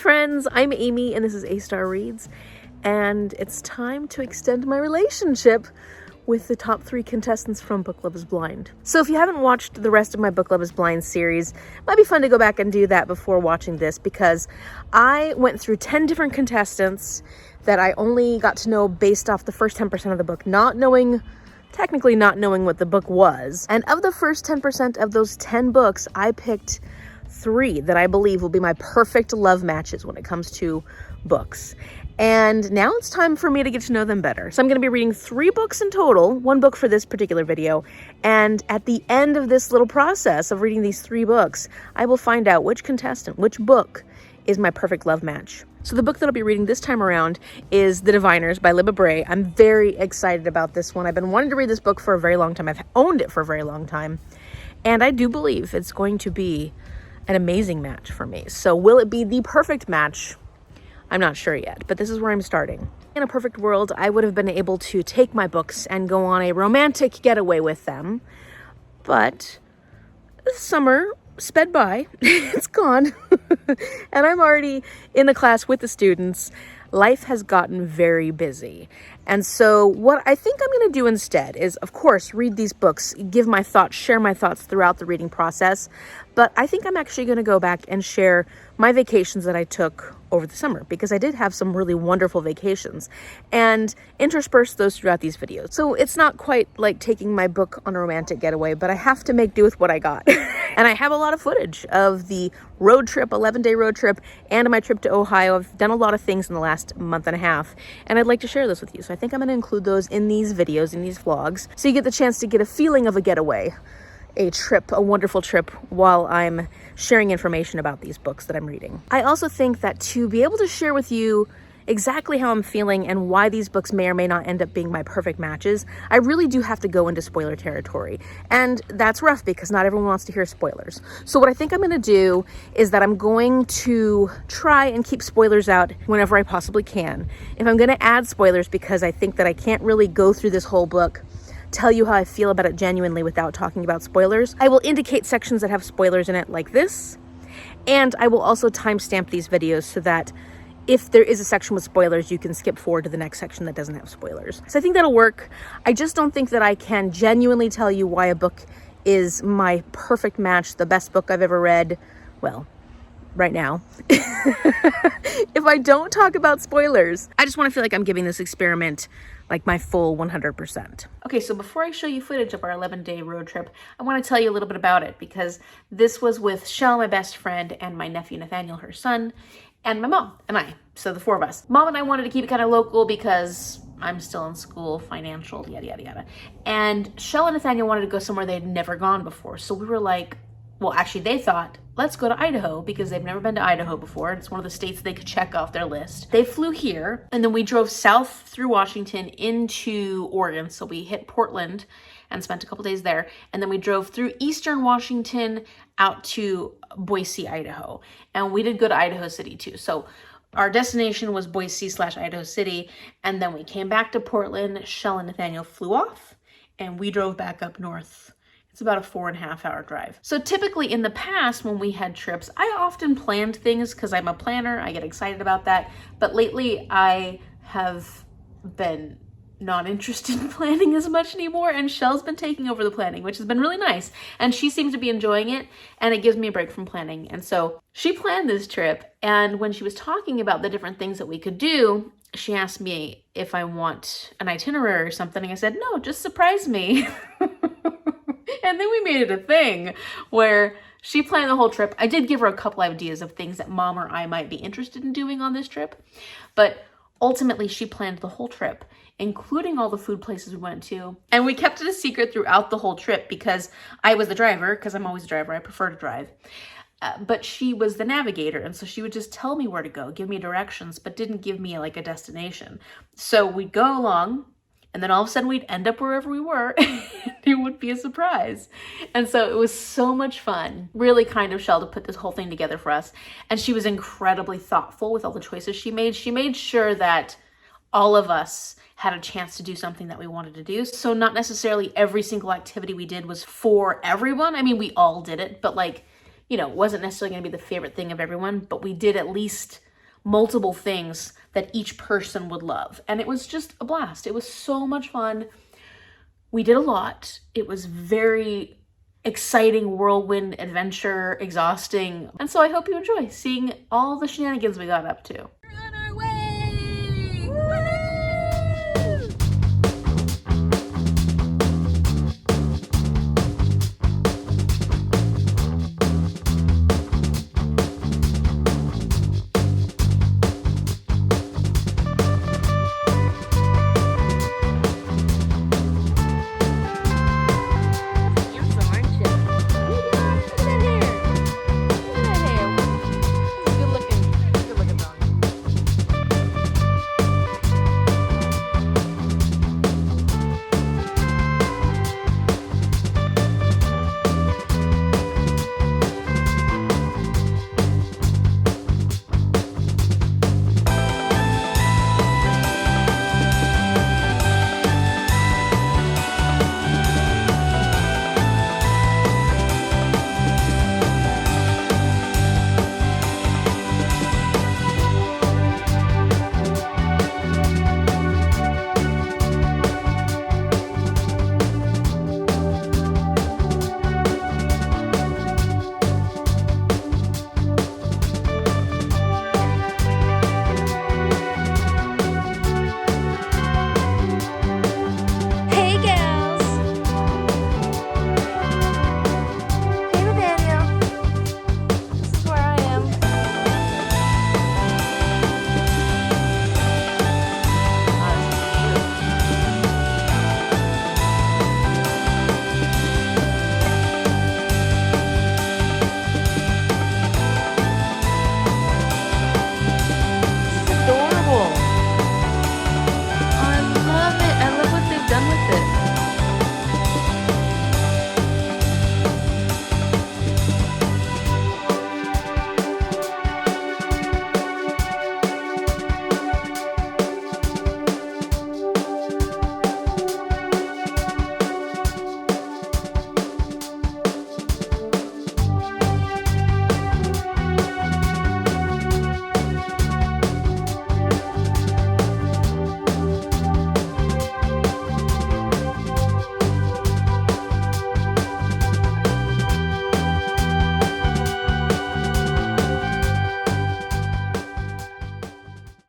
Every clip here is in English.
friends, I'm Amy and this is A-Star Reads, and it's time to extend my relationship with the top 3 contestants from Book Love is Blind. So if you haven't watched the rest of my Book Love is Blind series, it might be fun to go back and do that before watching this, because I went through 10 different contestants that I only got to know based off the first 10% of the book, technically not knowing what the book was. And of the first 10% of those 10 books, I picked 3 that I believe will be my perfect love matches when it comes to books. And now it's time for me to get to know them better. So I'm going to be reading 3 books in total, 1 book for this particular video. And at the end of this little process of reading these 3 books, I will find out which contestant, which book is my perfect love match. So the book that I'll be reading this time around is The Diviners by Libba Bray. I'm very excited about this one. I've been wanting to read this book for a very long time. I've owned it for a very long time. And I do believe it's going to be an amazing match for me. So will it be the perfect match? I'm not sure yet, but this is where I'm starting. In a perfect world, I would have been able to take my books and go on a romantic getaway with them. But this summer sped by, it's gone, and I'm already in the class with the students. Life has gotten very busy. And so what I think I'm going to do instead is, of course, read these books, give my thoughts, share my thoughts throughout the reading process. But I think I'm actually going to go back and share my vacations that I took over the summer, because I did have some really wonderful vacations, and intersperse those throughout these videos. So it's not quite like taking my book on a romantic getaway, but I have to make do with what I got. And I have a lot of footage of the road trip, 11-day road trip, and my trip to Ohio. I've done a lot of things in the last month and a half, and I'd like to share those with you. So I think I'm going to include those in these videos, in these vlogs, so you get the chance to get a feeling of a getaway, a trip, a wonderful trip, while I'm sharing information about these books that I'm reading. I also think that to be able to share with you exactly how I'm feeling and why these books may or may not end up being my perfect matches, I really do have to go into spoiler territory. And that's rough because not everyone wants to hear spoilers. So what I think I'm going to do is that I'm going to try and keep spoilers out whenever I possibly can. If I'm going to add spoilers because I think that I can't really go through this whole book, tell you how I feel about it genuinely without talking about spoilers, I will indicate sections that have spoilers in it like this, and I will also timestamp these videos so that if there is a section with spoilers, you can skip forward to the next section that doesn't have spoilers. So I think that'll work. I just don't think that I can genuinely tell you why a book is my perfect match, the best book I've ever read, well, right now, if I don't talk about spoilers. I just want to feel like I'm giving this experiment like my full 100%. Okay, so before I show you footage of our 11-day road trip, I want to tell you a little bit about it, because this was with Shell, my best friend, and my nephew Nathaniel, her son, and my mom and I, so the 4 of us. Mom and I wanted to keep it kind of local because I'm still in school, financial, yada, yada, yada. And Shell and Nathaniel wanted to go somewhere they'd never gone before. So we were like, well, actually they thought, let's go to Idaho, because they've never been to Idaho before. It's one of the states they could check off their list. They flew here, and then we drove south through Washington into Oregon. So we hit Portland and spent a couple days there. And then we drove through eastern Washington out to Boise, Idaho. And we did go to Idaho City too. So our destination was Boise/Idaho City. And then we came back to Portland. Shell and Nathaniel flew off, and we drove back up north. It's about a 4.5-hour drive. So typically in the past when we had trips, I often planned things because I'm a planner. I get excited about that. But lately I have been not interested in planning as much anymore, and Shell's been taking over the planning, which has been really nice. And she seems to be enjoying it, and it gives me a break from planning. And so she planned this trip, and when she was talking about the different things that we could do, she asked me if I want an itinerary or something, and I said, no, just surprise me. And then we made it a thing where she planned the whole trip. I did give her a couple ideas of things that Mom or I might be interested in doing on this trip, but ultimately she planned the whole trip, including all the food places we went to. And we kept it a secret throughout the whole trip because I was the driver, because I'm always a driver. I prefer to drive. But she was the navigator, and so she would just tell me where to go, give me directions, but didn't give me like a destination. So we'd go along, and then all of a sudden we'd end up wherever we were. It would be a surprise. And so it was so much fun. Really kind of Shell to put this whole thing together for us. And she was incredibly thoughtful with all the choices she made. She made sure that all of us had a chance to do something that we wanted to do. So not necessarily every single activity we did was for everyone. I mean, we all did it, but like, you know, it wasn't necessarily going to be the favorite thing of everyone, but we did at least multiple things that each person would love. And it was just a blast. It was so much fun. We did a lot. It was very exciting, whirlwind adventure, exhausting. And so I hope you enjoy seeing all the shenanigans we got up to. We're on our way! Woo!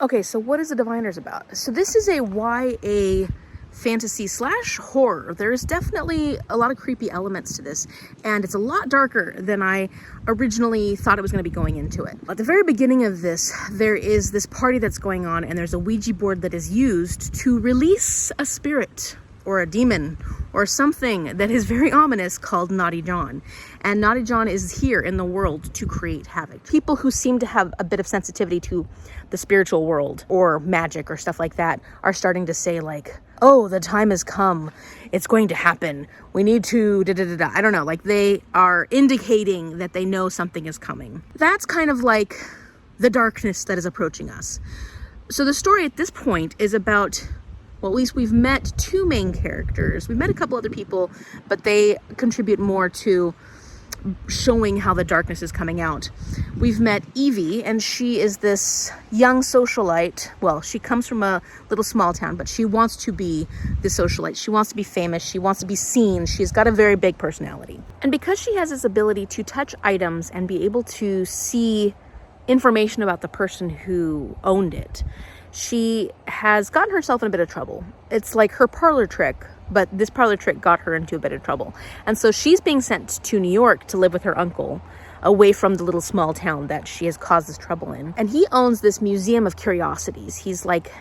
Okay, so what is The Diviners about? So this is a YA fantasy slash horror. There's definitely a lot of creepy elements to this, and it's a lot darker than I originally thought it was going to be going into it. At the very beginning of this, there is this party that's going on, and there's a Ouija board that is used to release a spirit or a demon or something that is very ominous called Naughty John. And Naughty John is here in the world to create havoc. People who seem to have a bit of sensitivity to the spiritual world or magic or stuff like that are starting to say like, oh, the time has come. It's going to happen. We need to da-da-da-da. I don't know, like they are indicating that they know something is coming. That's kind of like the darkness that is approaching us. So the story at this point is about, well, at least we've met two main characters. We've met a couple other people, but they contribute more to showing how the darkness is coming out. We've met Evie, and she is this young socialite. Well, she comes from a little small town, but she wants to be the socialite. She wants to be famous. She wants to be seen. She's got a very big personality. And because she has this ability to touch items and be able to see information about the person who owned it, she has gotten herself in a bit of trouble. It's like her parlor trick, but this parlor trick got her into a bit of trouble. And so she's being sent to New York to live with her uncle, away from the little small town that she has caused this trouble in. And he owns this museum of curiosities. He's like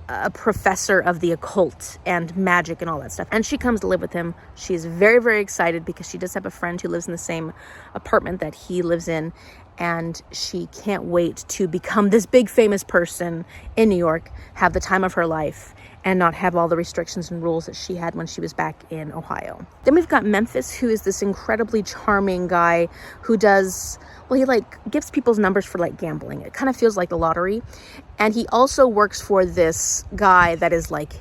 a professor of the occult and magic and all that stuff. And she comes to live with him. She's very, very excited because she does have a friend who lives in the same apartment that he lives in. And she can't wait to become this big famous person in New York, have the time of her life, and not have all the restrictions and rules that she had when she was back in Ohio. Then we've got Memphis, who is this incredibly charming guy who does, well, he like gives people's numbers for like gambling. It kind of feels like the lottery. And he also works for this guy that is like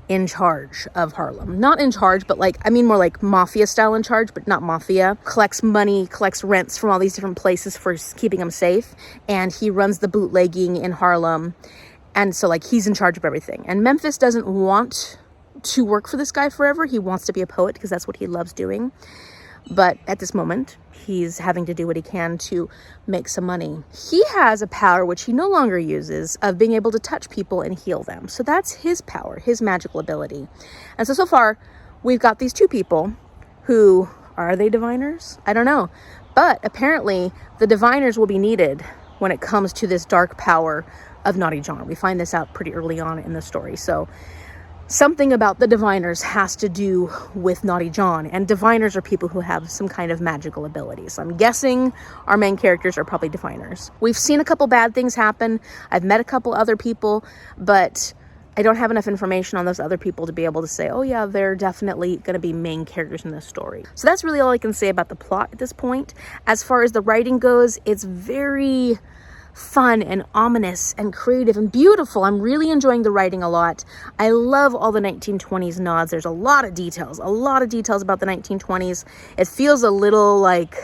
in charge of Harlem. Not in charge, but like, I mean more like mafia style in charge, but not mafia. Collects money, collects rents from all these different places for keeping him safe. And he runs the bootlegging in Harlem. And so like he's in charge of everything. And Memphis doesn't want to work for this guy forever. He wants to be a poet because that's what he loves doing. But at this moment, he's having to do what he can to make some money. He has a power which he no longer uses of being able to touch people and heal them. So that's his power, his magical ability. And so far, we've got these two people who, are they diviners? I don't know. But apparently, the diviners will be needed when it comes to this dark power of Naughty John. We find this out pretty early on in the story. So something about the diviners has to do with Naughty John, and diviners are people who have some kind of magical ability. So I'm guessing our main characters are probably diviners. We've seen a couple bad things happen. I've met a couple other people, but I don't have enough information on those other people to be able to say, oh yeah, they're definitely going to be main characters in this story. So that's really all I can say about the plot at this point. As far as the writing goes, it's very fun and ominous and creative and beautiful. I'm really enjoying the writing a lot. I love all the 1920s nods. There's a lot of details about the 1920s. It feels a little like,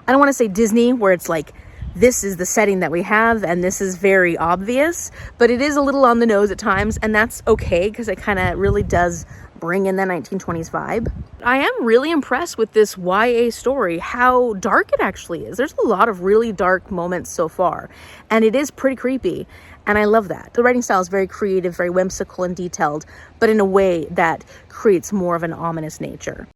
I don't want to say Disney, where it's like, this is the setting that we have and this is very obvious, but it is a little on the nose at times, and that's okay because it kind of really does bring in the 1920s vibe. I am really impressed with this YA story, how dark it actually is. There's a lot of really dark moments so far, and it is pretty creepy, and I love that. The writing style is very creative, very whimsical and detailed, but in a way that creates more of an ominous nature.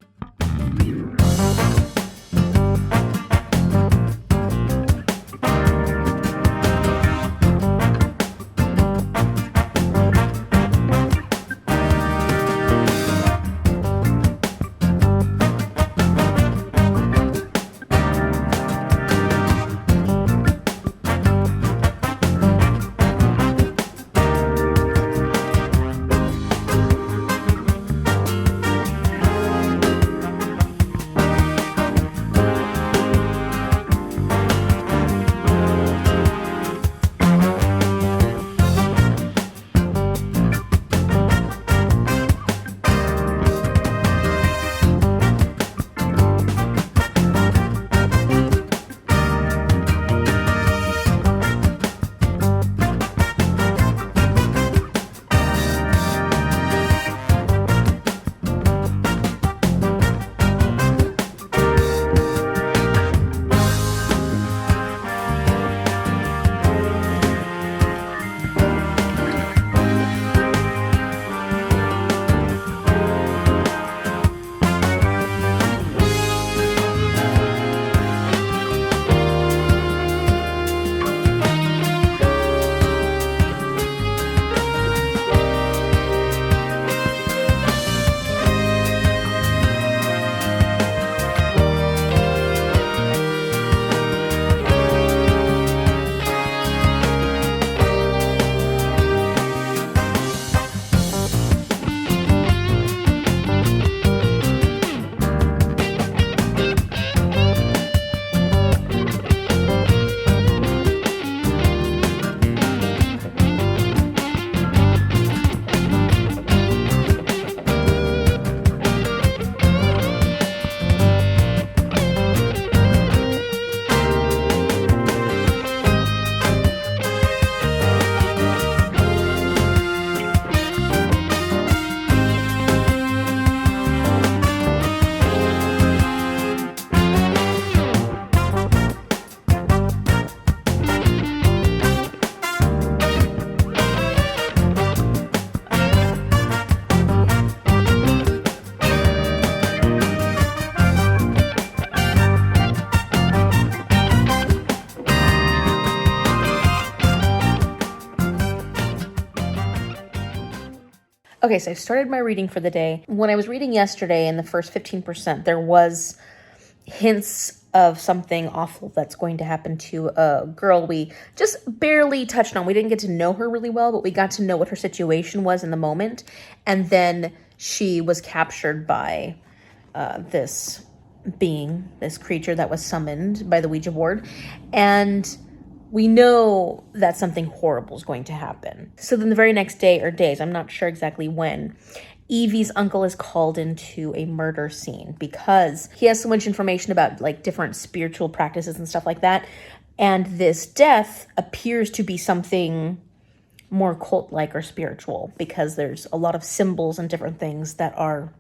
Okay, so I've started my reading for the day. When I was reading yesterday in the first 15%, there was hints of something awful that's going to happen to a girl we just barely touched on. We didn't get to know her really well, but we got to know what her situation was in the moment. And then she was captured by this being, this creature that was summoned by the Ouija board. And we know that something horrible is going to happen. So then the very next day or days, I'm not sure exactly when, Evie's uncle is called into a murder scene because he has so much information about like different spiritual practices and stuff like that. And this death appears to be something more cult-like or spiritual because there's a lot of symbols and different things that are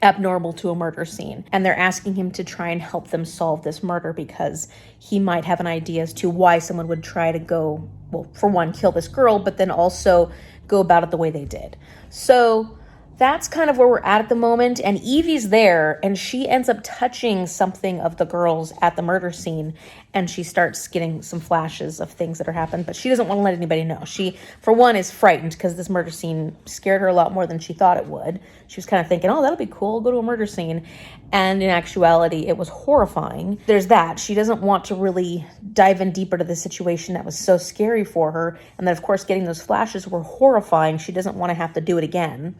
abnormal to a murder scene. And they're asking him to try and help them solve this murder because he might have an idea as to why someone would try to go, well, for one, kill this girl, but then also go about it the way they did. So that's kind of where we're at the moment. And Evie's there and she ends up touching something of the girls at the murder scene. And she starts getting some flashes of things that are happening, but she doesn't want to let anybody know. She, for one, is frightened because this murder scene scared her a lot more than she thought it would. She was kind of thinking, oh, that'll be cool, go to a murder scene. And in actuality, it was horrifying. There's that. She doesn't want to really dive in deeper to the situation that was so scary for her. And then, of course, getting those flashes were horrifying. She doesn't want to have to do it again.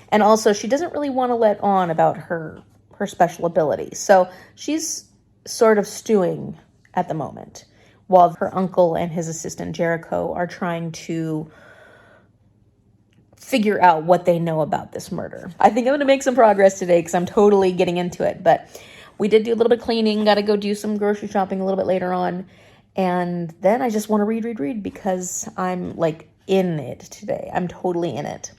And also, she doesn't really want to let on about her special abilities. So she's sort of stewing at the moment while her uncle and his assistant Jericho are trying to figure out what they know about this murder. I think I'm going to make some progress today because I'm totally getting into it. But we did do a little bit of cleaning, got to go do some grocery shopping a little bit later on. And then I just want to read because I'm like in it today. I'm totally in it.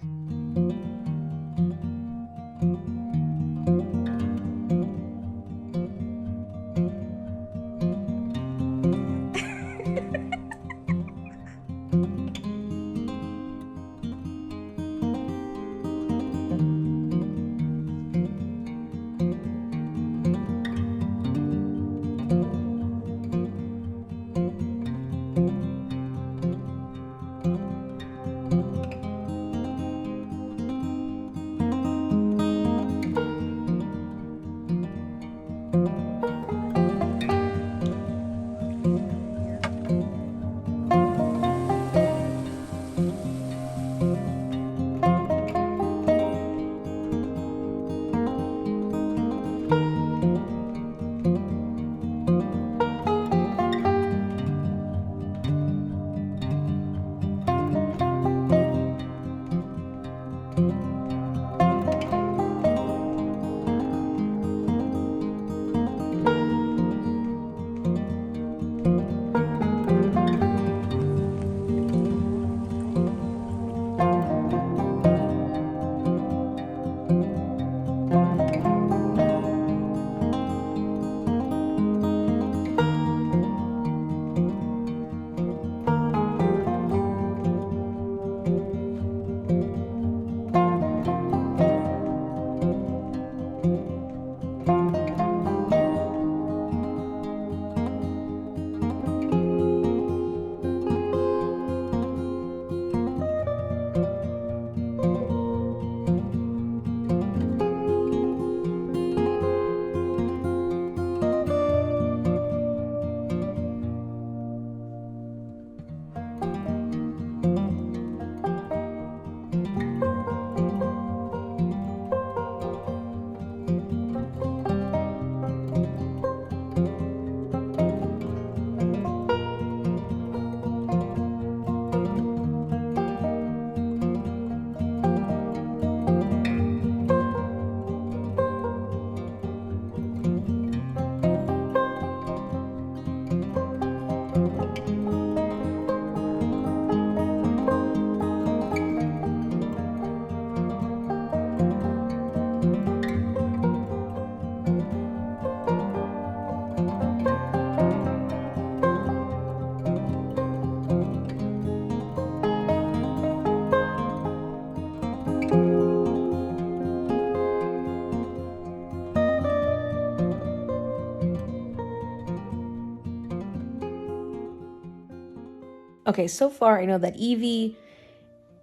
Okay, so far I know that Evie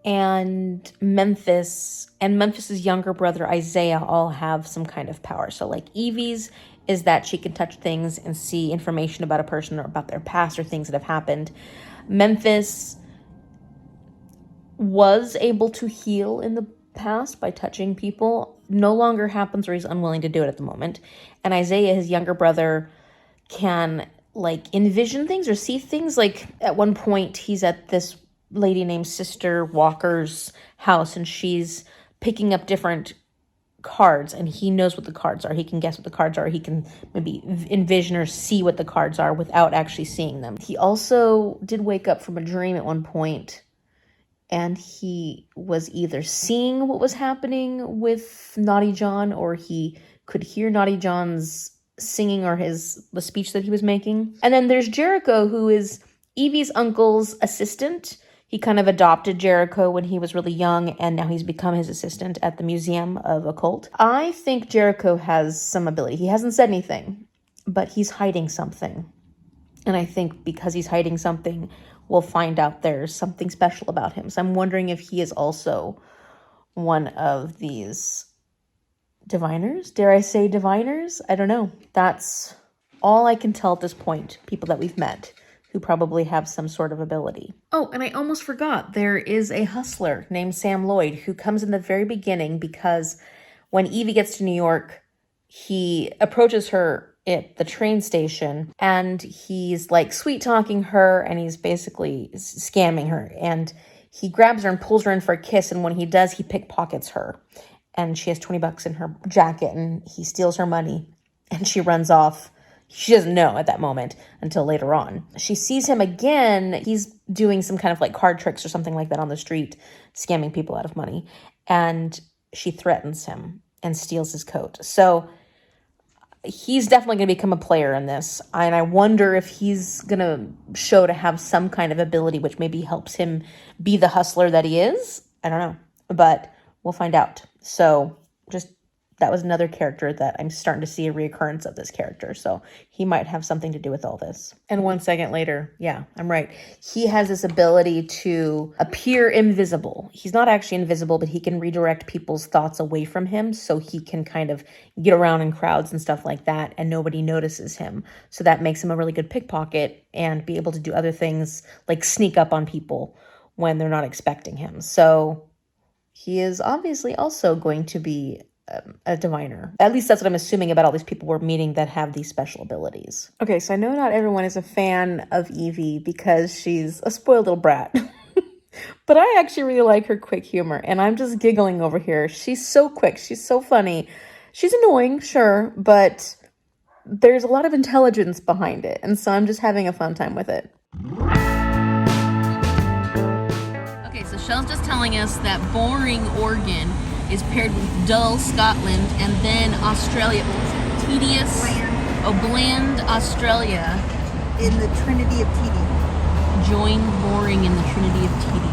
and Memphis's younger brother Isaiah all have some kind of power. So like Evie's is that she can touch things and see information about a person or about their past or things that have happened. Memphis was able to heal in the past by touching people. No longer happens or he's unwilling to do it at the moment. And Isaiah, his younger brother, can like envision things or see things. Like at one point he's at this lady named Sister Walker's house and she's picking up different cards and he knows what the cards are. He can guess what the cards are. He can maybe envision or see what the cards are without actually seeing them. He also did wake up from a dream at one point and he was either seeing what was happening with Naughty John or he could hear Naughty John's singing or the speech that he was making. And then there's Jericho, who is Evie's uncle's assistant. He kind of adopted Jericho when he was really young, and now he's become his assistant at the Museum of Occult. I think Jericho has some ability. He hasn't said anything, but he's hiding something. And I think because he's hiding something, we'll find out there's something special about him. So I'm wondering if he is also one of these diviners. Dare I say diviners? I don't know. That's all I can tell at this point, people that we've met who probably have some sort of ability. Oh, and I almost forgot. There is a hustler named Sam Lloyd who comes in the very beginning because when Evie gets to New York, he approaches her at the train station and he's like sweet talking her and he's basically scamming her. And he grabs her and pulls her in for a kiss. And when he does, he pickpockets her. And she has $20 in her jacket and he steals her money and she runs off. She doesn't know at that moment until later on. She sees him again. He's doing some kind of like card tricks or something like that on the street, scamming people out of money. And she threatens him and steals his coat. So he's definitely going to become a player in this. And I wonder if he's going to show to have some kind of ability which maybe helps him be the hustler that he is. I don't know. But we'll find out. So that was another character that I'm starting to see a reoccurrence of this character. So he might have something to do with all this. And 1 second later, yeah, I'm right. He has this ability to appear invisible. He's not actually invisible, but he can redirect people's thoughts away from him. So he can kind of get around in crowds and stuff like that. And nobody notices him. So that makes him a really good pickpocket and be able to do other things like sneak up on people when they're not expecting him. So he is obviously also going to be a diviner. At least that's what I'm assuming about all these people we're meeting that have these special abilities. Okay, so I know not everyone is a fan of Evie because she's a spoiled little brat. But I actually really like her quick humor, and I'm just giggling over here. She's so quick. She's so funny. She's annoying, sure, but there's a lot of intelligence behind it, and so I'm just having a fun time with it. Okay, so Shell's just telling us that boring Oregon is paired with dull Scotland and then Australia. Tedious, bland Australia. In the Trinity of Tedium. Join boring in the Trinity of Tedium.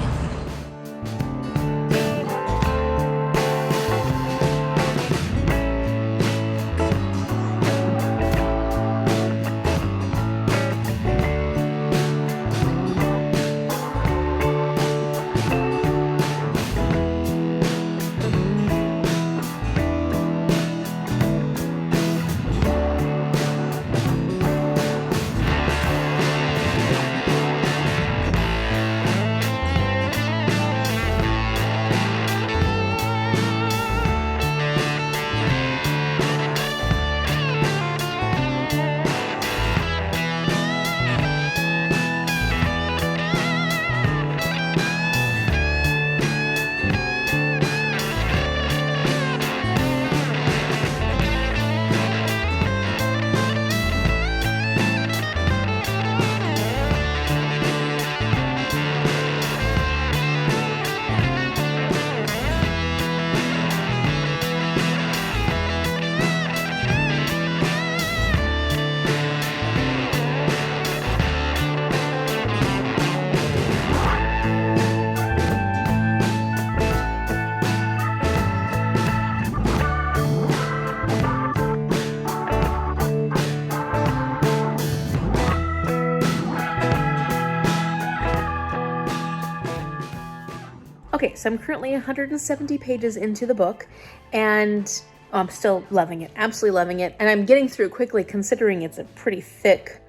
Okay, so I'm currently 170 pages into the book, and I'm still loving it, absolutely loving it, and I'm getting through it quickly considering it's a pretty thick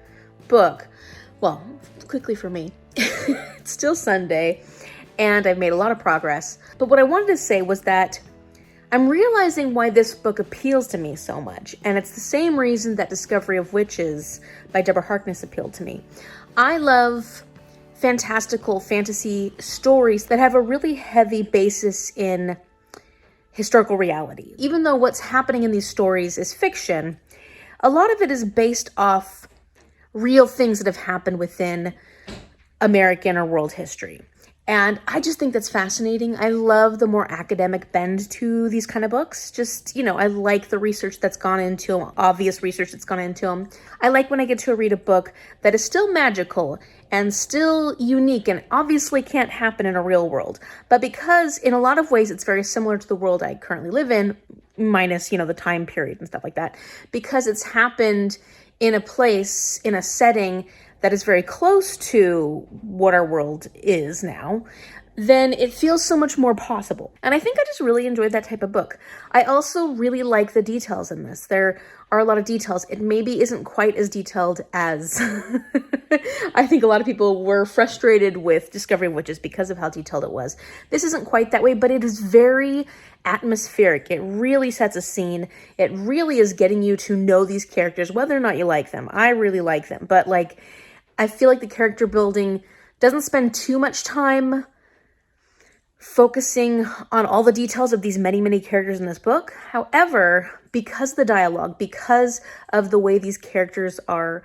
book. Well, quickly for me. It's still Sunday, and I've made a lot of progress. But what I wanted to say was that I'm realizing why this book appeals to me so much, and it's the same reason that Discovery of Witches by Deborah Harkness appealed to me. I love fantastical fantasy stories that have a really heavy basis in historical reality. Even though what's happening in these stories is fiction, a lot of it is based off real things that have happened within American or world history. And I just think that's fascinating. I love the more academic bend to these kind of books. Just, I like the research that's gone into them, obvious research that's gone into them. I like when I get to read a book that is still magical and still unique and obviously can't happen in a real world. But because in a lot of ways it's very similar to the world I currently live in, minus, the time period and stuff like that, because it's happened in a place, in a setting that is very close to what our world is now, then it feels so much more possible. And I think I just really enjoyed that type of book. I also really like the details in this. There are a lot of details. It maybe isn't quite as detailed as I think a lot of people were frustrated with Discovery of Witches because of how detailed it was. This isn't quite that way, but it is very atmospheric. It really sets a scene. It really is getting you to know these characters, whether or not you like them. I really like them, but I feel like the character building doesn't spend too much time focusing on all the details of these many, many characters in this book. However, because of the dialogue, because of the way these characters are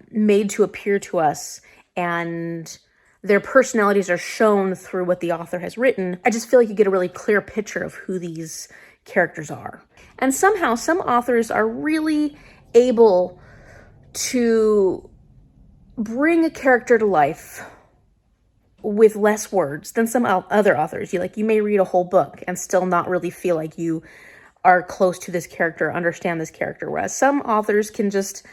made to appear to us and their personalities are shown through what the author has written, I just feel like you get a really clear picture of who these characters are. And somehow some authors are really able to bring a character to life with less words than some other authors. You may read a whole book and still not really feel like you are close to this character, understand this character, whereas some authors can just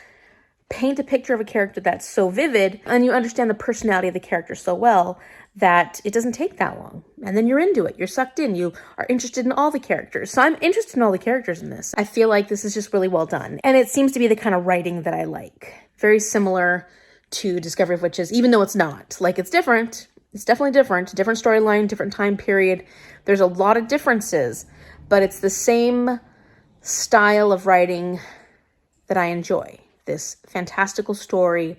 paint a picture of a character that's so vivid and you understand the personality of the character so well that it doesn't take that long. And then you're into it. You're sucked in. You are interested in all the characters. So I'm interested in all the characters in this. I feel like this is just really well done. And it seems to be the kind of writing that I like. Very similar to Discovery of Witches, even though it's not. It's different. It's definitely different. Different storyline, different time period. There's a lot of differences, but it's the same style of writing that I enjoy. This fantastical story,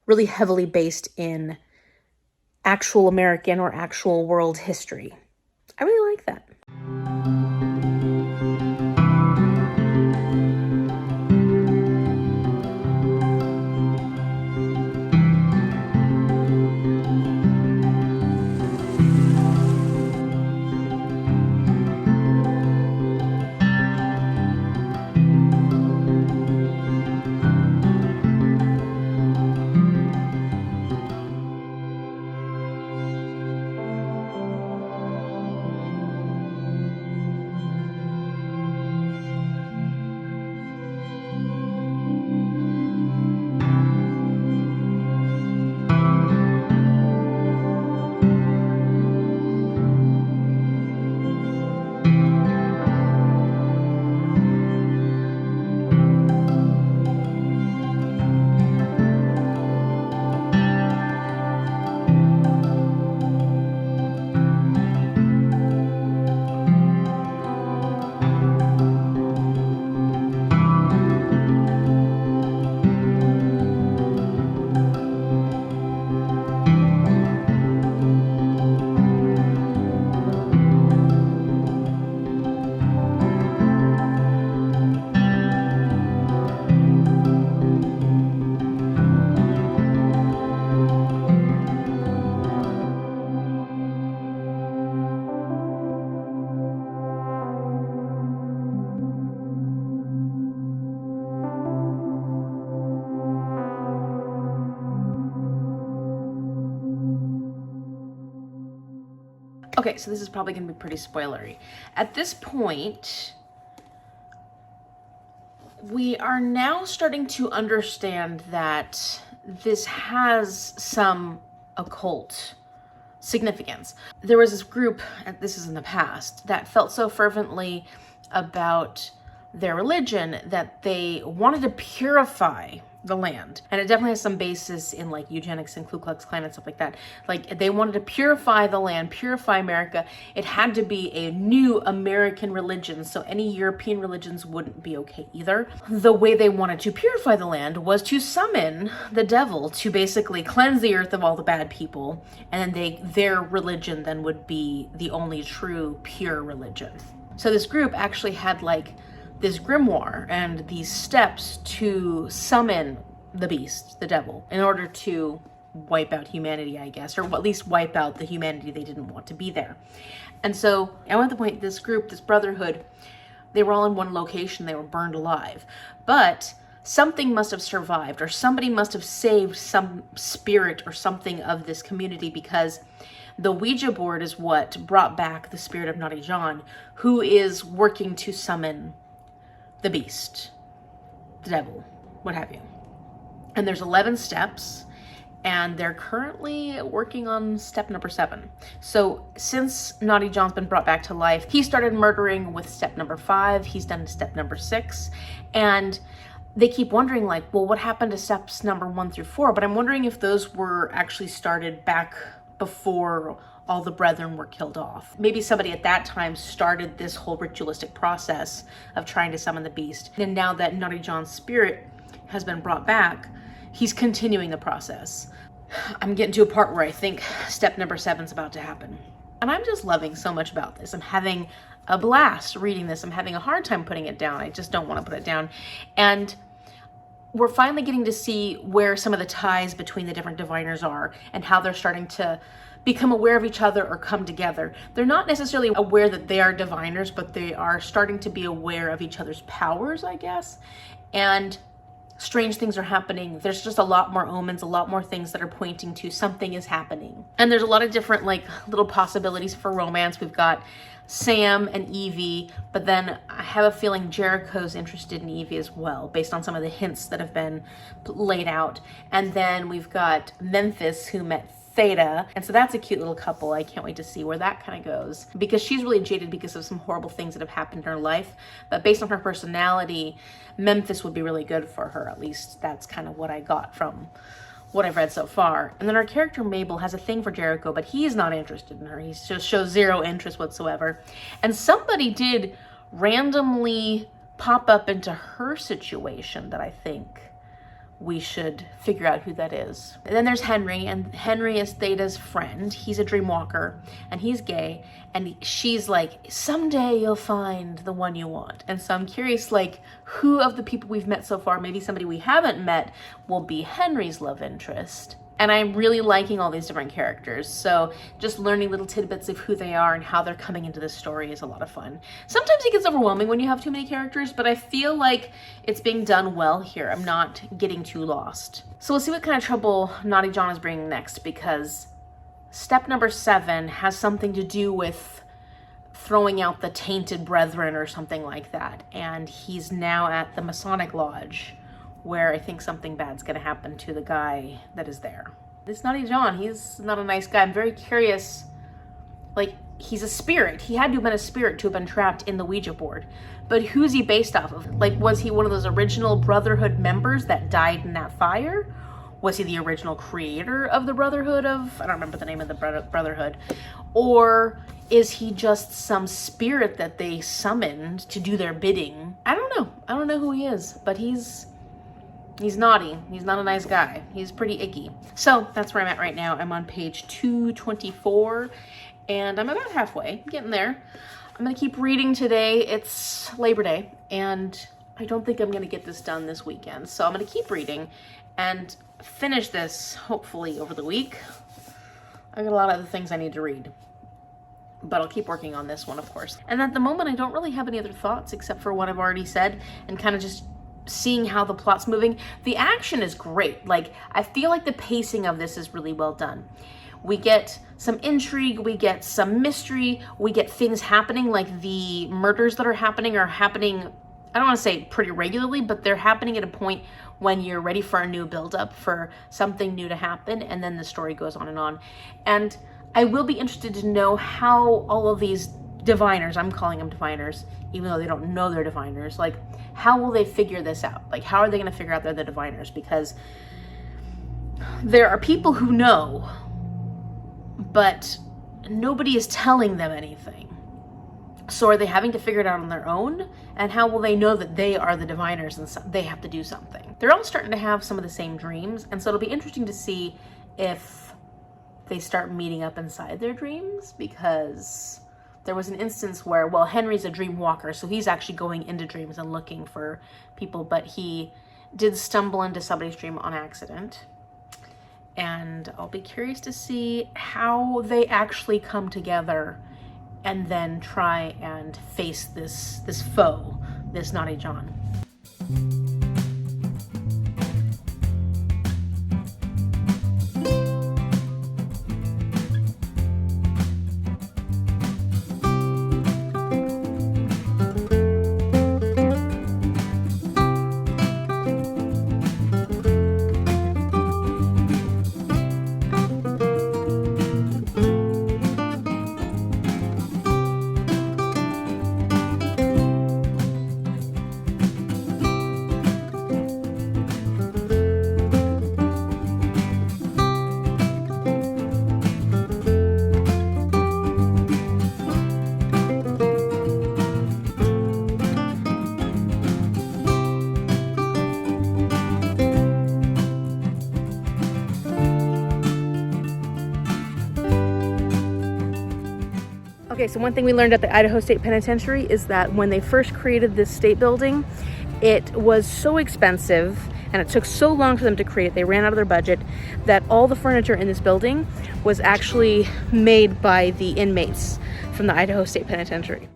really heavily based in actual American or actual world history. I really like that. Okay, so this is probably going to be pretty spoilery. At this point, we are now starting to understand that this has some occult significance. There was this group, and this is in the past, that felt so fervently about their religion that they wanted to purify the land. And it definitely has some basis in like eugenics and Ku Klux Klan and stuff like that. Like they wanted to purify the land, purify America. It had to be a new American religion, so any European religions wouldn't be okay either. The way they wanted to purify the land was to summon the devil to basically cleanse the earth of all the bad people, and then their religion then would be the only true pure religion. So this group actually had like this grimoire and these steps to summon the beast, the devil, in order to wipe out humanity, I guess, or at least wipe out the humanity they didn't want to be there. And so at the point, this group, this brotherhood, they were all in one location. They were burned alive, but something must have survived, or somebody must have saved some spirit or something of this community, because the Ouija board is what brought back the spirit of Naughty John, who is working to summon the beast, the devil, what have you. And there's 11 steps, and they're currently working on step number 7. So since Naughty John's been brought back to life, he started murdering with step number 5. He's done step number 6. And they keep wondering like, well, what happened to steps number 1 through 4? But I'm wondering if those were actually started back before all the brethren were killed off. Maybe somebody at that time started this whole ritualistic process of trying to summon the beast. And now that Naughty John's spirit has been brought back, he's continuing the process. I'm getting to a part where I think step number 7 is about to happen. And I'm just loving so much about this. I'm having a blast reading this. I'm having a hard time putting it down. I just don't want to put it down. And we're finally getting to see where some of the ties between the different diviners are and how they're starting to become aware of each other or come together. They're not necessarily aware that they are diviners, but they are starting to be aware of each other's powers, I guess. And strange things are happening. There's just a lot more omens, a lot more things that are pointing to something is happening. And there's a lot of different like little possibilities for romance. We've got Sam and Evie, but then I have a feeling Jericho's interested in Evie as well, based on some of the hints that have been laid out. And then we've got Memphis, who met Theta, and so that's a cute little couple. I can't wait to see where that kind of goes, because she's really jaded because of some horrible things that have happened in her life, but based on her personality, Memphis would be really good for her. At least that's kind of what I got from what I've read so far. And then our character Mabel has a thing for Jericho, but he's not interested in her. He just shows zero interest whatsoever. And somebody did randomly pop up into her situation that I think we should figure out who that is. And then there's Henry, and Henry is Theta's friend. He's a dreamwalker, and he's gay, and she's like, someday you'll find the one you want. And so I'm curious, like, who of the people we've met so far, maybe somebody we haven't met, will be Henry's love interest. And I'm really liking all these different characters. So just learning little tidbits of who they are and how they're coming into the story is a lot of fun. Sometimes it gets overwhelming when you have too many characters, but I feel like it's being done well here. I'm not getting too lost. So we'll see what kind of trouble Naughty John is bringing next, because step number 7 has something to do with throwing out the tainted brethren or something like that. And he's now at the Masonic Lodge, where I think something bad's gonna happen to the guy that is there. This Naughty John, he's not a nice guy. I'm very curious, like, he's a spirit. He had to have been a spirit to have been trapped in the Ouija board. But who's he based off of? Like, was he one of those original Brotherhood members that died in that fire? Was he the original creator of the Brotherhood of, I don't remember the name of the Brotherhood. Or is he just some spirit that they summoned to do their bidding? I don't know. I don't know who he is, but he's naughty. He's not a nice guy. He's pretty icky. So that's where I'm at right now. I'm on page 224, and I'm about halfway. I'm getting there. I'm gonna keep reading today. It's Labor Day, and I don't think I'm gonna get this done this weekend. So I'm gonna keep reading and finish this hopefully over the week. I got a lot of other things I need to read, but I'll keep working on this one, of course. And at the moment, I don't really have any other thoughts except for what I've already said, and kind of just seeing how the plot's moving. The action is great. Like, I feel like the pacing of this is really well done. We get some intrigue, we get some mystery, we get things happening, like the murders that are happening, I don't want to say pretty regularly, but they're happening at a point when you're ready for a new build-up, for something new to happen, and then the story goes on. And I will be interested to know how all of these diviners, I'm calling them diviners, even though they don't know they're diviners, like, how will they figure this out? Like, how are they going to figure out they're the diviners? Because there are people who know, but nobody is telling them anything. So are they having to figure it out on their own? And how will they know that they are the diviners and they have to do something? They're all starting to have some of the same dreams, and so it'll be interesting to see if they start meeting up inside their dreams, because there was an instance where, well, Henry's a dream walker, so he's actually going into dreams and looking for people, but he did stumble into somebody's dream on accident. And I'll be curious to see how they actually come together and then try and face this foe, this Naughty John. Okay, so one thing we learned at the Idaho State Penitentiary is that when they first created this state building, it was so expensive and it took so long for them to create, they ran out of their budget, that all the furniture in this building was actually made by the inmates from the Idaho State Penitentiary.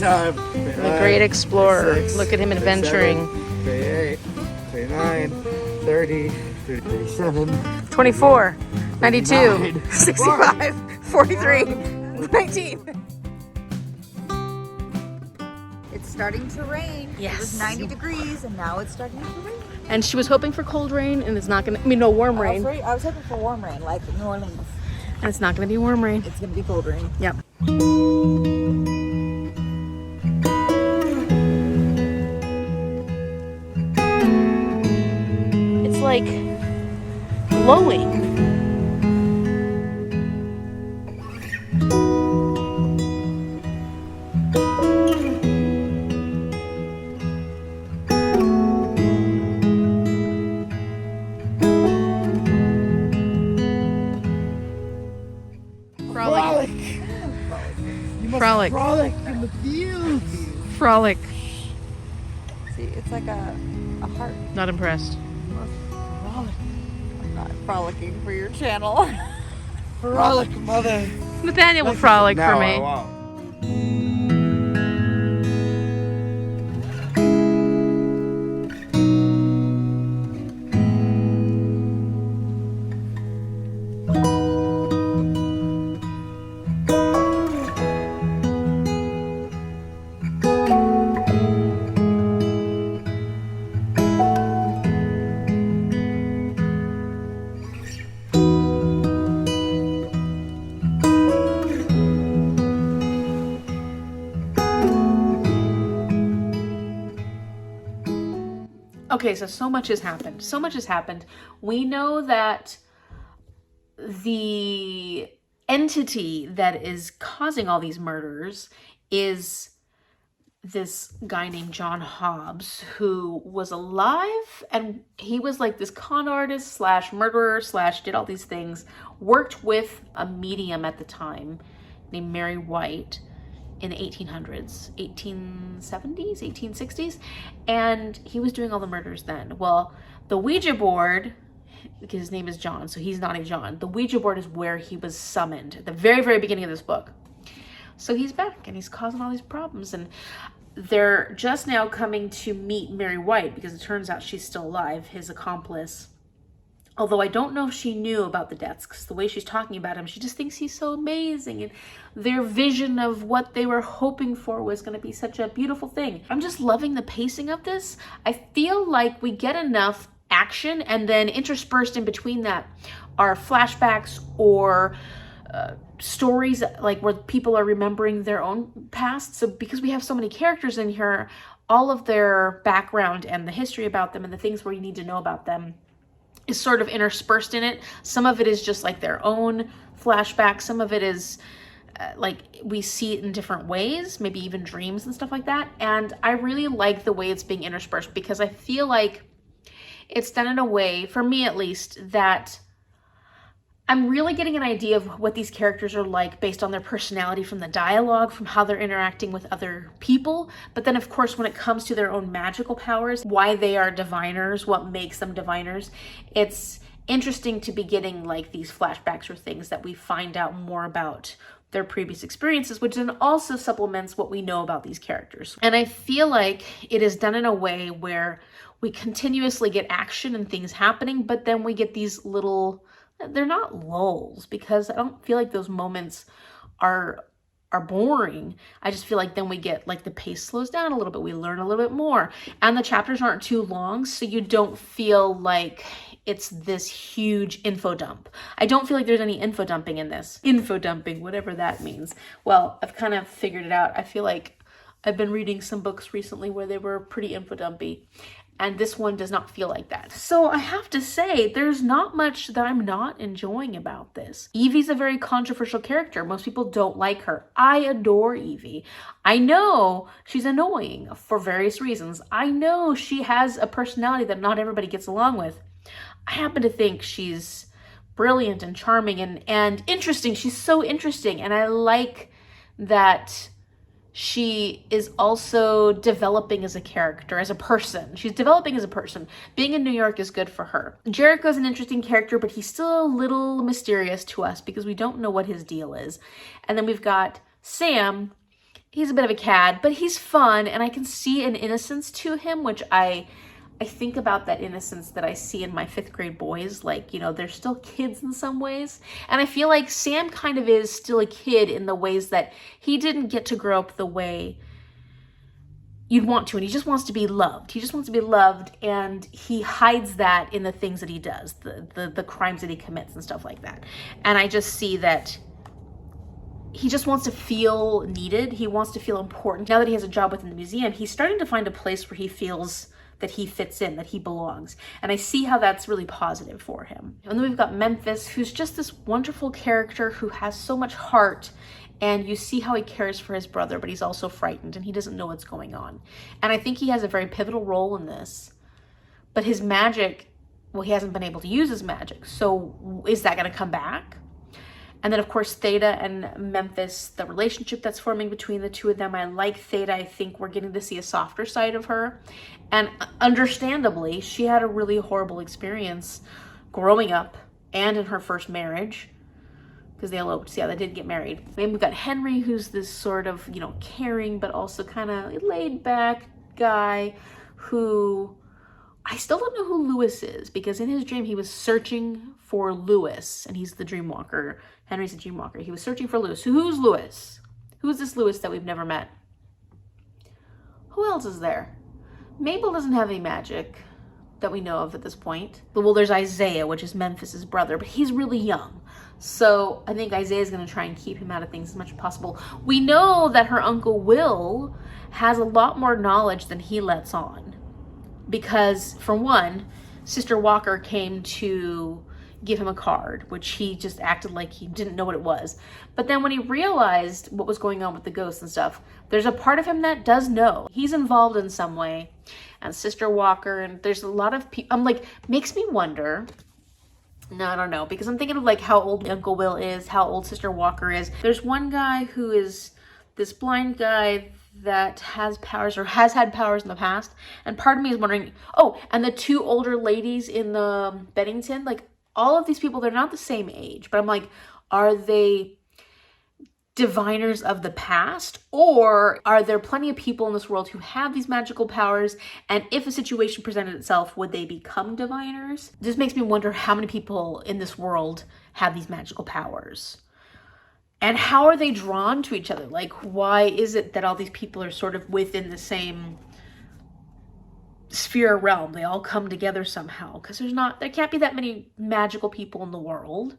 Time. The great explorer. 36, Look at him adventuring. 38, 39, 30, 37, 24, 92, 49, 65, 43, 19. It's starting to rain. It Yes. was 90 degrees and now it's starting to rain. And she was hoping for cold rain, and it's not gonna, no, warm rain. I was hoping for warm rain, like New Orleans. And it's not gonna be warm rain. It's gonna be cold rain. Yep. It's like glowing. Frolic. You must Frolic. frolic in the fields. Frolic. See, it's like a heart. Not impressed. Frolic. I'm not frolicking for your channel. Frolic, mother. Nathaniel will frolic for No, me. I won't. Okay, so much has happened. So much has happened. We know that the entity that is causing all these murders is this guy named John Hobbs, who was alive, and he was like this con artist slash murderer slash did all these things, worked with a medium at the time named Mary White in the 1800s, 1870s, 1860s, and he was doing all the murders then. Well, the Ouija board, because his name is John, so he's not a John. The Ouija board is where he was summoned at the very, very beginning of this book. So he's back and he's causing all these problems, and they're just now coming to meet Mary White because it turns out she's still alive, his accomplice. Although I don't know if she knew about the deaths, because the way she's talking about him, she just thinks he's so amazing, and their vision of what they were hoping for was going to be such a beautiful thing. I'm just loving the pacing of this. I feel like we get enough action, and then interspersed in between that are flashbacks or stories like where people are remembering their own past. So because we have so many characters in here, all of their background and the history about them and the things where you need to know about them is sort of interspersed in it. Some of it is just like their own flashback. Some of it is like we see it in different ways, maybe even dreams and stuff like that. And I really like the way it's being interspersed because I feel like it's done in a way, for me at least, that I'm really getting an idea of what these characters are like based on their personality from the dialogue, from how they're interacting with other people. But then, of course, when it comes to their own magical powers, why they are diviners, what makes them diviners, it's interesting to be getting like these flashbacks or things that we find out more about their previous experiences, which then also supplements what we know about these characters. And I feel like it is done in a way where we continuously get action and things happening, but then we get these little, they're not lulls, because I don't feel like those moments are boring. I just feel like then we get like the pace slows down a little bit. We learn a little bit more, and the chapters aren't too long, so you don't feel like it's this huge info dump. I don't feel like there's any info dumping in this. Info dumping, whatever that means. Well, I've kind of figured it out. I feel like I've been reading some books recently where they were pretty info dumpy, and this one does not feel like that. So I have to say, there's not much that I'm not enjoying about this. Evie's a very controversial character. Most people don't like her. I adore Evie. I know she's annoying for various reasons. I know she has a personality that not everybody gets along with. I happen to think she's brilliant and charming and interesting. She's so interesting, and I like that she is also developing as a character, as a person. She's developing as a person. Being in New York is good for her. Jericho's an interesting character, but he's still a little mysterious to us because we don't know what his deal is. And then we've got Sam. He's a bit of a cad, but he's fun, and I can see an innocence to him, which I think about that innocence that I see in my 5th grade boys. Like, you know, they're still kids in some ways. And I feel like Sam kind of is still a kid in the ways that he didn't get to grow up the way you'd want to. And he just wants to be loved. He just wants to be loved. And he hides that in the things that he does, the crimes that he commits and stuff like that. And I just see that he just wants to feel needed. He wants to feel important. Now that he has a job within the museum, he's starting to find a place where he feels that he fits in, that he belongs. And I see how that's really positive for him. And then we've got Memphis, who's just this wonderful character who has so much heart, and you see how he cares for his brother, but he's also frightened and he doesn't know what's going on. And I think he has a very pivotal role in this. But his magic, well, he hasn't been able to use his magic. So is that gonna come back? And then, of course, Theta and Memphis, the relationship that's forming between the two of them. I like Theta. I think we're getting to see a softer side of her. And understandably, she had a really horrible experience growing up and in her first marriage, because they eloped. So yeah, they did get married. Then we've got Henry, who's this sort of, you know, caring, but also kind of laid back guy who, I still don't know who Lewis is, because in his dream he was searching for Lewis, and he's the dreamwalker. Henry's the dreamwalker. He was searching for Lewis. So who's Lewis? Who's this Lewis that we've never met? Who else is there? Mabel doesn't have any magic that we know of at this point. Well, there's Isaiah, which is Memphis's brother, but he's really young. So I think Isaiah's going to try and keep him out of things as much as possible. We know that her Uncle Will has a lot more knowledge than he lets on. Because, for one, Sister Walker came to give him a card, which he just acted like he didn't know what it was. But then when he realized what was going on with the ghosts and stuff, there's a part of him that does know. He's involved in some way. And Sister Walker, and there's a lot of people, I'm like, makes me wonder. No, I don't know, because I'm thinking of like how old Uncle Will is, how old Sister Walker is. There's one guy who is this blind guy that has powers or has had powers in the past. And part of me is wondering, oh, and the two older ladies in the Bennington, like all of these people, they're not the same age, but I'm like, are they diviners of the past, or are there plenty of people in this world who have these magical powers, and if a situation presented itself, would they become diviners? This makes me wonder how many people in this world have these magical powers, and how are they drawn to each other? Like, why is it that all these people are sort of within the same sphere realm? They all come together somehow, because there can't be that many magical people in the world.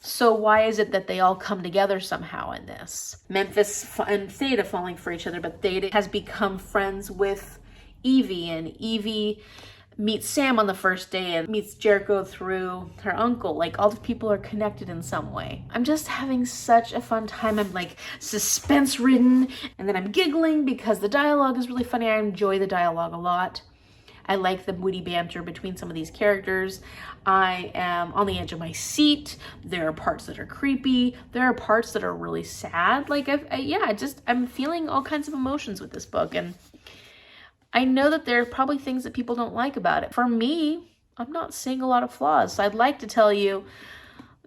So why is it that they all come together somehow in this? Memphis and Theta falling for each other, but Theta has become friends with Evie, and Evie meets Sam on the first day and meets Jericho through her uncle. Like, all the people are connected in some way. I'm just having such a fun time. I'm like suspense ridden, and then I'm giggling because the dialogue is really funny. I enjoy the dialogue a lot. I like the witty banter between some of these characters. I am on the edge of my seat. There are parts that are creepy. There are parts that are really sad. Like, I'm feeling all kinds of emotions with this book. And I know that there are probably things that people don't like about it. For me, I'm not seeing a lot of flaws. So I'd like to tell you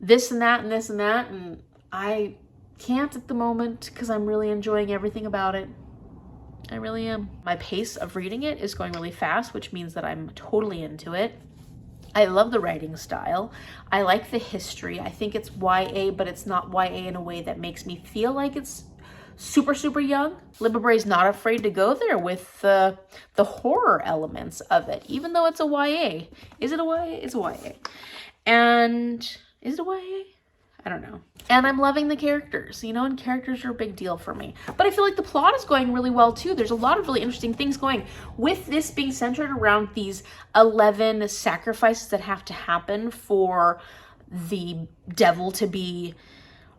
this and that and this and that. And I can't at the moment because I'm really enjoying everything about it. I really am. My pace of reading it is going really fast, which means that I'm totally into it. I love the writing style. I like the history. I think it's YA, but it's not YA in a way that makes me feel like it's super, super young. Libba Bray's not afraid to go there with the horror elements of it, even though it's a YA. Is it a YA? It's a YA. And is it a YA? I don't know. And I'm loving the characters, and characters are a big deal for me. But I feel like the plot is going really well too. There's a lot of really interesting things going with this being centered around these 11 sacrifices that have to happen for the devil to be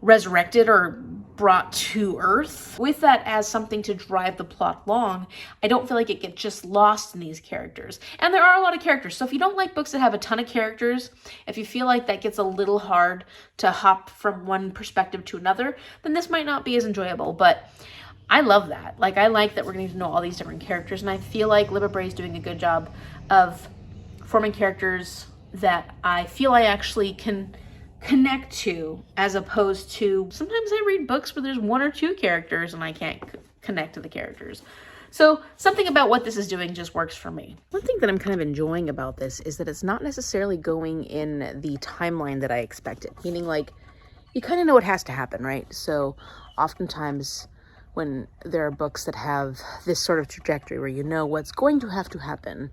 resurrected or brought to earth. With that as something to drive the plot along, I don't feel like it gets just lost in these characters. And there are a lot of characters. So if you don't like books that have a ton of characters, if you feel like that gets a little hard to hop from one perspective to another, then this might not be as enjoyable. But I love that. Like, I like that we're going to know all these different characters. And I feel like Libba Bray is doing a good job of forming characters that I feel I actually can connect to, as opposed to sometimes I read books where there's one or two characters and I can't connect to the characters. So something about what this is doing just works for me. One thing that I'm kind of enjoying about this is that it's not necessarily going in the timeline that I expected, meaning like you kind of know what has to happen, right? So oftentimes when there are books that have this sort of trajectory where you know what's going to have to happen,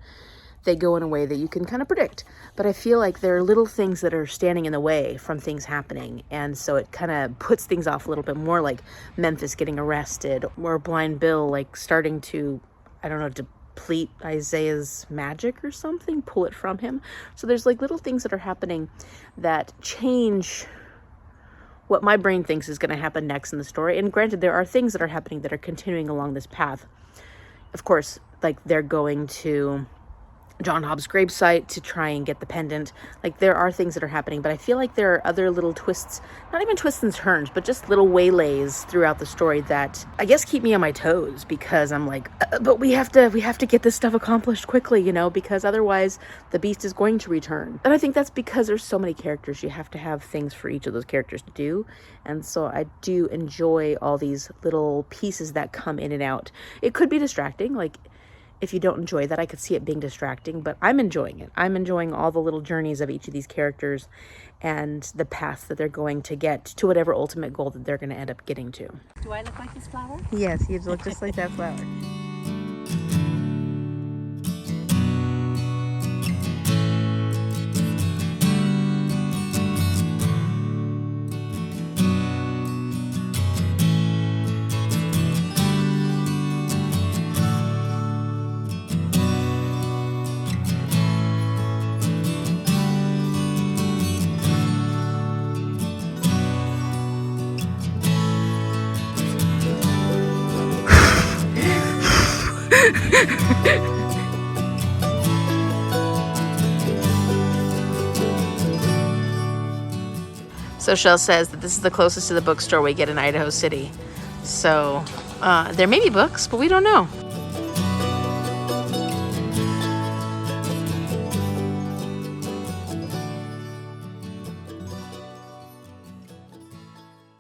they go in a way that you can kind of predict. But I feel like there are little things that are standing in the way from things happening. And so it kind of puts things off a little bit more, like Memphis getting arrested, or Blind Bill like starting to, I don't know, deplete Isaiah's magic or something, pull it from him. So there's like little things that are happening that change what my brain thinks is going to happen next in the story. And granted, there are things that are happening that are continuing along this path. Of course, like they're going to John Hobbs' gravesite to try and get the pendant. Like, there are things that are happening, but I feel like there are other little twists, not even twists and turns, but just little waylays throughout the story that I guess keep me on my toes, because I'm like, but we have to get this stuff accomplished quickly, because otherwise the beast is going to return. And I think that's because there's so many characters. You have to have things for each of those characters to do. And so I do enjoy all these little pieces that come in and out. It could be distracting, like, if you don't enjoy that, I could see it being distracting, but I'm enjoying it. I'm enjoying all the little journeys of each of these characters and the paths that they're going to get to whatever ultimate goal that they're going to end up getting to. Do I look like this flower? Yes, you look just like that flower. So Shell says that this is the closest to the bookstore we get in Idaho City. So there may be books, but we don't know.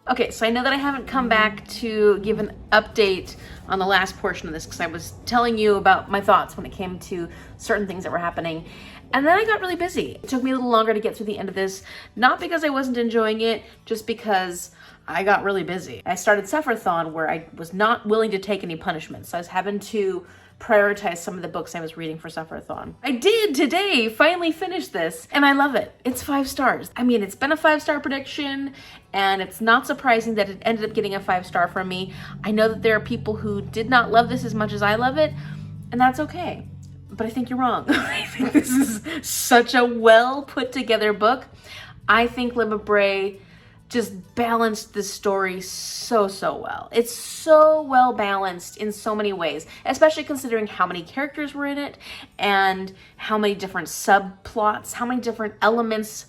Okay, so I know that I haven't come back to give an update on the last portion of this because I was telling you about my thoughts when it came to certain things that were happening. And then I got really busy. It took me a little longer to get through the end of this, not because I wasn't enjoying it, just because I got really busy. I started Suffer-thon where I was not willing to take any punishment. So I was having to prioritize some of the books I was reading for Suffer-thon. I did today finally finish this and I love it. It's 5 stars. I mean, it's been a 5-star prediction and it's not surprising that it ended up getting a 5-star from me. I know that there are people who did not love this as much as I love it, and that's okay. But I think you're wrong. I think this is such a well put together book. I think Libba Bray just balanced this story so well. It's so well balanced in so many ways, especially considering how many characters were in it and how many different subplots, how many different elements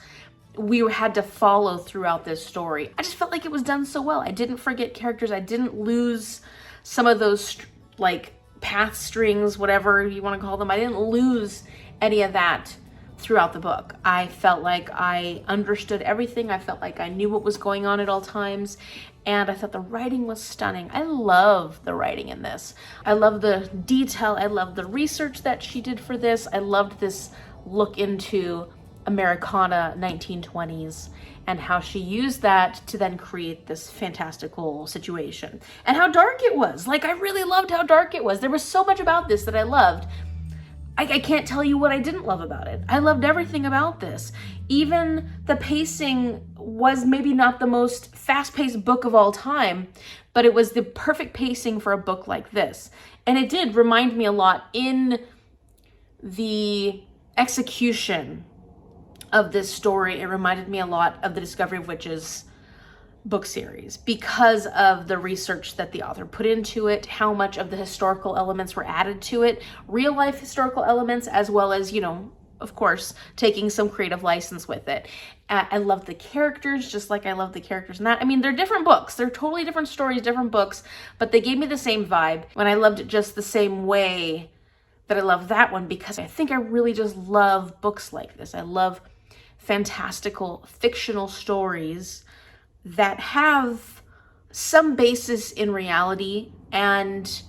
we had to follow throughout this story. I just felt like it was done so well. I didn't forget characters. I didn't lose some of those like path strings, whatever you want to call them. I didn't lose any of that throughout the book. I felt like I understood everything. I felt like I knew what was going on at all times. And I thought the writing was stunning. I love the writing in this. I love the detail. I love the research that she did for this. I loved this look into Americana 1920s and how she used that to then create this fantastical situation. And how dark it was. Like, I really loved how dark it was. There was so much about this that I loved. I can't tell you what I didn't love about it. I loved everything about this. Even the pacing was maybe not the most fast-paced book of all time, but it was the perfect pacing for a book like this. And it did remind me a lot in the execution of this story. It reminded me a lot of the Discovery of Witches book series because of the research that the author put into it, how much of the historical elements were added to it, real life historical elements, as well as, you know, of course, taking some creative license with it. I love the characters just like I love the characters in that. I mean, they're different books. They're totally different stories, different books, but they gave me the same vibe when I loved it just the same way that I love that one, because I think I really just love books like this. I love fantastical, fictional stories that have some basis in reality and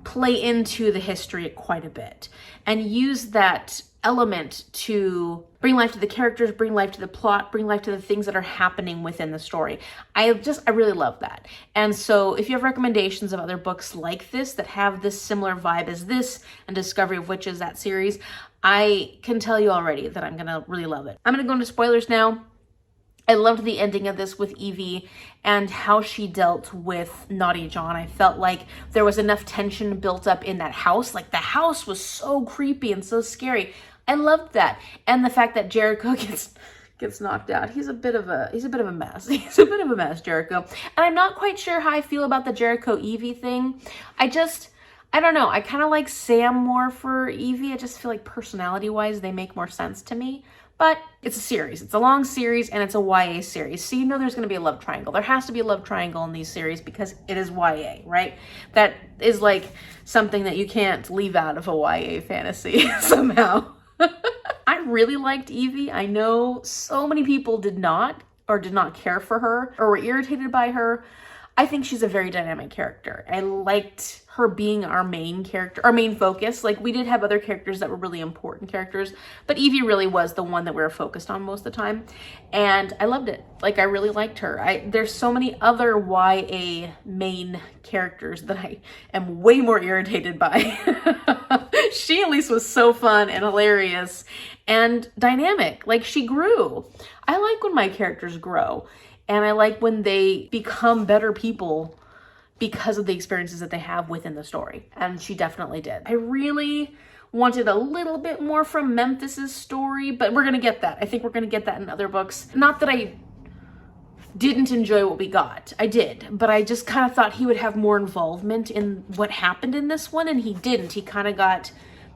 play into the history quite a bit and use that element to bring life to the characters, bring life to the plot, bring life to the things that are happening within the story. I really love that. And so if you have recommendations of other books like this that have this similar vibe as this and Discovery of Witches, that series, I can tell you already that I'm gonna really love it. I'm gonna go into spoilers now. I loved the ending of this with Evie and how she dealt with Naughty John. I felt like there was enough tension built up in that house. Like, the house was so creepy and so scary. I loved that. And the fact that Jericho gets knocked out. He's a bit of a mess. He's a bit of a mess, Jericho. And I'm not quite sure how I feel about the Jericho Evie thing. I don't know. I kind of like Sam more for Evie. I just feel like personality-wise, they make more sense to me. But it's a series. It's a long series and it's a YA series. So you know there's going to be a love triangle. There has to be a love triangle in these series because it is YA, right? That is like something that you can't leave out of a YA fantasy somehow. I really liked Evie. I know so many people did not care for her or were irritated by her. I think she's a very dynamic character. I liked her being our main character, our main focus. Like, we did have other characters that were really important characters, but Evie really was the one that we were focused on most of the time. And I loved it. Like, I really liked her. There's so many other YA main characters that I am way more irritated by. She at least was so fun and hilarious and dynamic. Like, she grew. I like when my characters grow. And I like when they become better people because of the experiences that they have within the story. And she definitely did. I really wanted a little bit more from Memphis's story, but we're gonna get that. I think we're gonna get that in other books. Not that I didn't enjoy what we got. I did, but I just kind of thought he would have more involvement in what happened in this one, and he didn't. He kind of got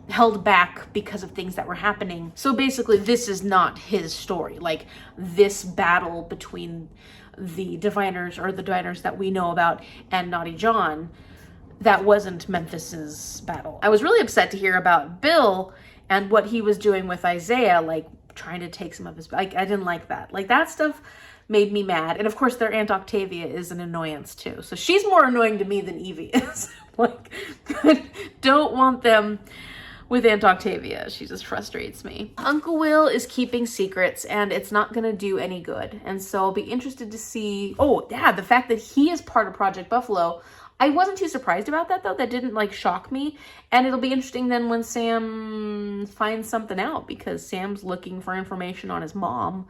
held back because of things that were happening. So basically, this is not his story. Like, this battle between the diviners, or the diviners that we know about, and Naughty John, that wasn't Memphis's battle. I was really upset to hear about Bill and what he was doing with Isaiah, like trying to take some of his, like, I didn't like that. Like, that stuff made me mad. And of course, their Aunt Octavia is an annoyance too. So she's more annoying to me than Evie is. Like, don't want them with Aunt Octavia. She just frustrates me. Uncle Will is keeping secrets, and it's not gonna do any good. And so I'll be interested to see, oh yeah, the fact that he is part of Project Buffalo. I wasn't too surprised about that though. That didn't like shock me. And it'll be interesting then when Sam finds something out, because Sam's looking for information on his mom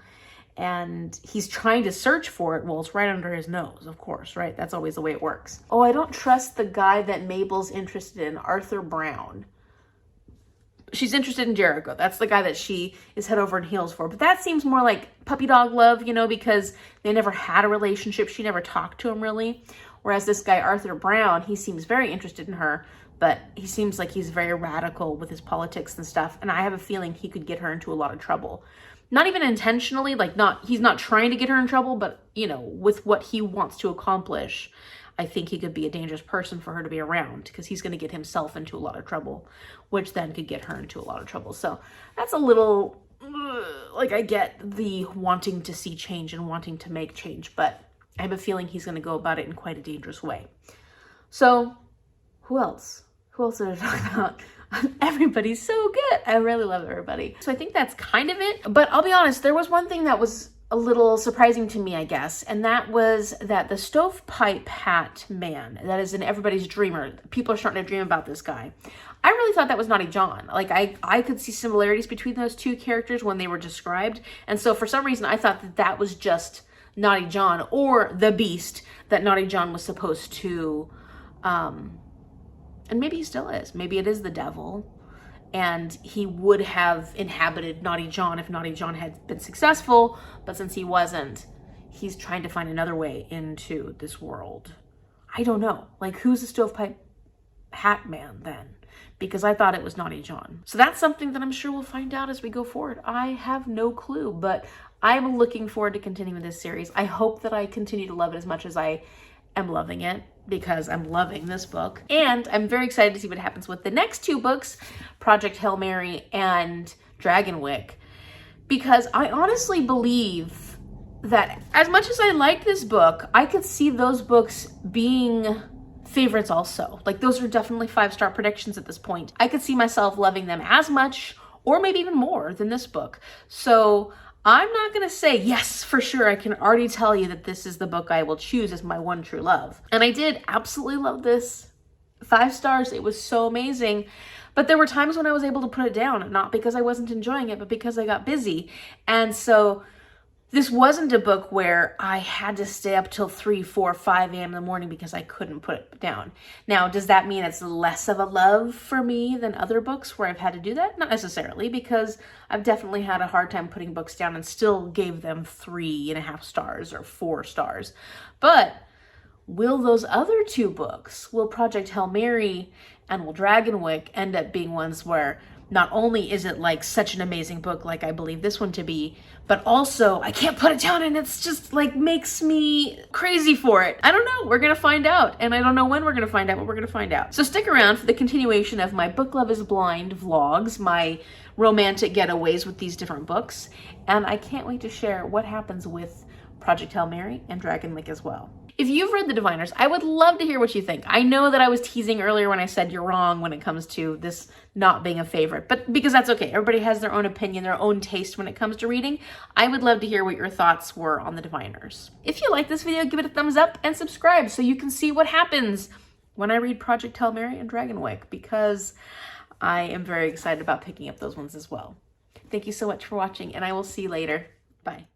and he's trying to search for it. Well, it's right under his nose, of course, right? That's always the way it works. Oh, I don't trust the guy that Mabel's interested in, Arthur Brown. She's interested in Jericho. That's the guy that she is head over and heels for. But that seems more like puppy dog love, you know, because they never had a relationship. She never talked to him really. Whereas this guy, Arthur Brown, he seems very interested in her, but he seems like he's very radical with his politics and stuff. And I have a feeling he could get her into a lot of trouble. Not even intentionally, like he's not trying to get her in trouble, but you know, with what he wants to accomplish, I think he could be a dangerous person for her to be around, because he's going to get himself into a lot of trouble, which then could get her into a lot of trouble. So that's a little, like, I get the wanting to see change and wanting to make change, but I have a feeling he's going to go about it in quite a dangerous way. So who else? Who else did I talk about? Everybody's so good. I really love everybody. So I think that's kind of it. But I'll be honest, there was one thing that was a little surprising to me, I guess, and that was that the stovepipe hat man that is in everybody's dreamer, people are starting to dream about this guy. I really thought that was Naughty John. Like, I could see similarities between those two characters when they were described. And so for some reason, I thought that that was just Naughty John, or the beast that Naughty John was supposed to, and maybe he still is. Maybe it is the devil, and he would have inhabited Naughty John if Naughty John had been successful, but since he wasn't, he's trying to find another way into this world. I don't know. Like, who's the stovepipe hat man then? Because I thought it was Naughty John. So that's something that I'm sure we'll find out as we go forward. I have no clue, but I'm looking forward to continuing this series. I hope that I continue to love it as much as I am loving it, because I'm loving this book. And I'm very excited to see what happens with the next two books, Project Hail Mary and Dragonwyck, because I honestly believe that as much as I like this book, I could see those books being favorites also. Like, those are definitely 5-star predictions at this point. I could see myself loving them as much, or maybe even more, than this book. So I'm not going to say, yes, for sure, I can already tell you that this is the book I will choose as my one true love. And I did absolutely love this. 5 stars. It was so amazing. But there were times when I was able to put it down, not because I wasn't enjoying it, but because I got busy. And so this wasn't a book where I had to stay up till 3, 4, 5 a.m. in the morning because I couldn't put it down. Now, does that mean it's less of a love for me than other books where I've had to do that? Not necessarily, because I've definitely had a hard time putting books down and still gave them 3.5 stars or 4 stars. But will those other 2 books, will Project Hail Mary and will Dragonwyck, end up being ones where not only is it like such an amazing book like I believe this one to be, but also I can't put it down and it's just like makes me crazy for it. I don't know. We're going to find out. And I don't know when we're going to find out, but we're going to find out. So stick around for the continuation of my Book Love is Blind vlogs, my romantic getaways with these different books. And I can't wait to share what happens with Project Hail Mary and Dragonwyck as well. If you've read The Diviners, I would love to hear what you think. I know that I was teasing earlier when I said you're wrong when it comes to this not being a favorite, but because that's okay. Everybody has their own opinion, their own taste when it comes to reading. I would love to hear what your thoughts were on The Diviners. If you like this video, give it a thumbs up and subscribe so you can see what happens when I read Project Hail Mary and Dragonwyck, because I am very excited about picking up those ones as well. Thank you so much for watching, and I will see you later. Bye.